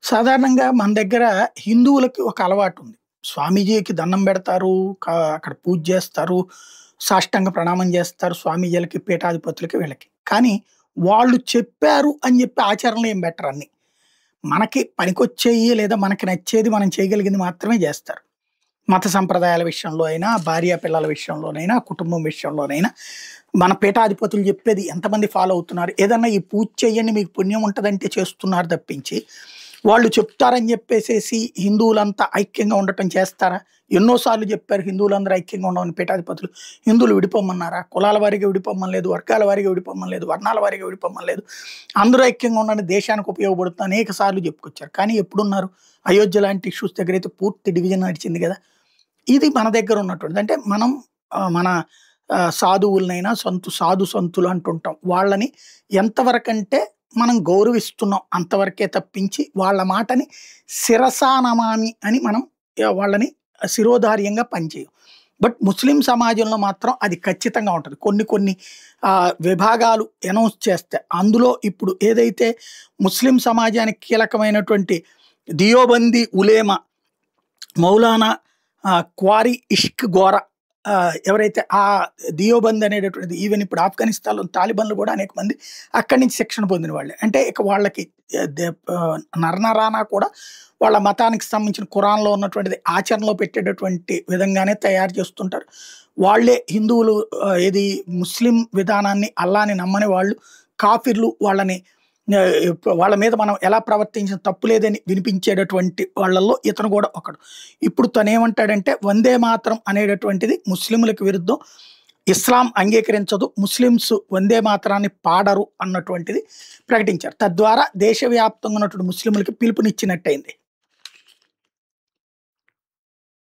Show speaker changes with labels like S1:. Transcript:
S1: సాధారణంగా మన దగ్గర హిందువులకి ఒక అలవాటుంది. స్వామీజీకి దండం పెడతారు. అక్కడ పూజ చేస్తారు. సాష్టాంగ ప్రణామం చేస్తారు. స్వామీజీలకి, పీఠాధిపతులకి వీళ్ళకి. కానీ వాళ్ళు చెప్పారు అని చెప్పి ఆచరణలో ఏం పెట్టరు అన్ని. మనకి పనికొచ్చేయి లేదా మనకి నచ్చేది మనం చేయగలిగింది మాత్రమే చేస్తారు. మత సంప్రదాయాల విషయంలో అయినా, భార్య పిల్లల విషయంలోనైనా, కుటుంబం విషయంలోనైనా, మన పీఠాధిపతులు చెప్పేది ఎంతమంది ఫాలో అవుతున్నారు? ఏదన్నా ఈ పూజ చేయండి మీకు పుణ్యం ఉంటదంటే చేస్తున్నారు తప్పించి, వాళ్ళు చెప్తారని చెప్పేసేసి హిందువులంతా ఐక్యంగా ఉండటం చేస్తారా? ఎన్నో సార్లు చెప్పారు హిందువులందరూ ఐక్యంగా ఉండమని పీఠాధిపతులు. హిందువులు విడిపోమన్నారా? కులాల వారీగా విడిపోమని లేదు, వర్గాల వారీగా విడిపోమని లేదు, వర్ణాల వారీగా విడిపోమని లేదు. అందరూ ఐక్యంగా ఉండండి, దేశానికి ఉపయోగపడుతుంది అనేక సార్లు చెప్పుకొచ్చారు. కానీ ఎప్పుడున్నారు? అయోధ్య లాంటి ఇష్యూస్ దగ్గర అయితే పూర్తి డివిజన్ నడిచింది కదా! ఇది మన దగ్గర ఉన్నటువంటిది. అంటే మనం మన సాధువులనైనా సాధు సంతులు అంటుంటాం. వాళ్ళని ఎంతవరకంటే మనం గౌరవిస్తున్నాం అంతవరకే తప్పించి, వాళ్ళ మాటని శిరసా నమామి అని మనం వాళ్ళని శిరోధార్యంగా పనిచేయం. బట్ ముస్లిం సమాజంలో మాత్రం అది ఖచ్చితంగా ఉంటది. కొన్ని కొన్ని విభాగాలు అనౌన్స్ చేస్తే, అందులో ఇప్పుడు ఏదైతే ముస్లిం సమాజానికి కీలకమైనటువంటి దియోబంది ఉలేమా మౌలానా క్వారీ ఇష్క్ గోరా ఎవరైతే ఆ దియోబంద్ అనేటటువంటిది, ఈవెన్ ఇప్పుడు ఆఫ్ఘనిస్తాన్‌లో తాలిబాన్లు కూడా అనేక మంది అక్కడి నుంచి శిక్షణ పొందిన వాళ్ళే. అంటే ఇక వాళ్ళకి నరనరానా కూడా వాళ్ళ మతానికి సంబంధించిన ఖురాన్‌లో ఉన్నటువంటిది ఆచరణలో పెట్టేటటువంటి విధంగానే తయారు చేస్తుంటారు. వాళ్ళే హిందువులు ఏది ముస్లిం విధానాన్ని, అల్లాని నమ్మని వాళ్ళు కాఫిర్లు, వాళ్ళని వాళ్ళ మీద మనం ఎలా ప్రవర్తించిన తప్పు లేదని వినిపించేటటువంటి వాళ్ళల్లో ఇతను కూడా ఒకడు. ఇప్పుడు తనేమంటాడంటే వందే మాతరం అనేటటువంటిది ముస్లింలకు విరుద్ధం. ఇస్లాం అంగీకరించదు. ముస్లిమ్స్ వందే మాతరాన్ని పాడరు అన్నటువంటిది ప్రకటించారు. తద్వారా దేశవ్యాప్తంగా ఉన్నటువంటి ముస్లింలకి పిలుపునిచ్చినట్టయింది.